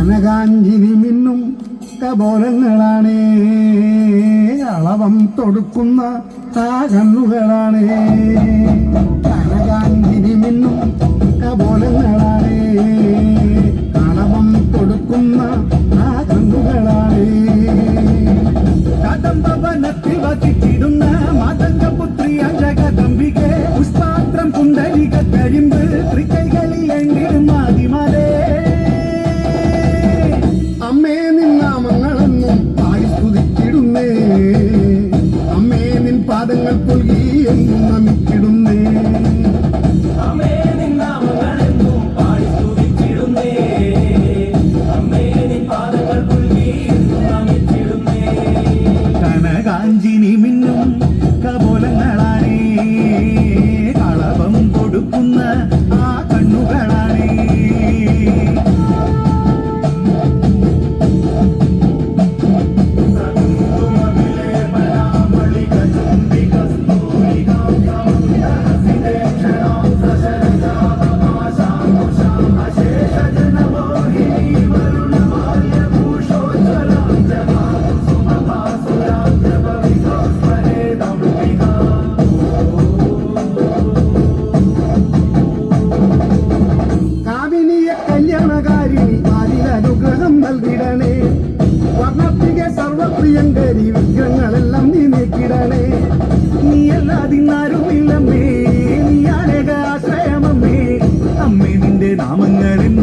കനകാഞ്ചിനി മിന്നും കപോലങ്ങളാണേ, അളവം തൊടുക്കുന്ന ആ കണ്ണുകളാണേ. കനകാഞ്ചിനി മിന്നും കപോലങ്ങളാണേ, അളവം കൊടുക്കുന്ന ആ കണ്ണുകളാണേ. കദംബവനത്തിൽ വസിച്ചിടുന്ന മാതംഗപുത്രി അജഗദംബികെ, പുഷ്പാത്രം കുണ്ടലിക കരിമ്പ് തൃക്കൈകളിൽ എങ്കിലും ആദിമലേ. അമ്മേ നിൻ നാമങ്ങളെന്നും പാടി സ്തുതിച്ചിടുന്നേ, അമ്മേ നിൻ പാദങ്ങൾ പുൽകി എന്നും നമിച്ചിടുന്നേ. കനകാഞ്ചിനി മിന്നും കപോലങ്ങളാണേ, കളവം കൊടുക്കുന്ന ആ കണ്ണുകളാണേ. കല്യാണകാരിണി ആദിലനുഗ്രഹം നൽകിടണേ, വർണ്ണത്തിക സർവപ്രിയങ്കരി വിഗ്രഹങ്ങളെല്ലാം നീ നീക്കിടണേ. നീയല്ലാതിന്നാരുമില്ലമ്മേ, നീ അനേക ആശ്രയമമ്മേ. അമ്മേ നിന്റെ നാമങ്ങളിൽ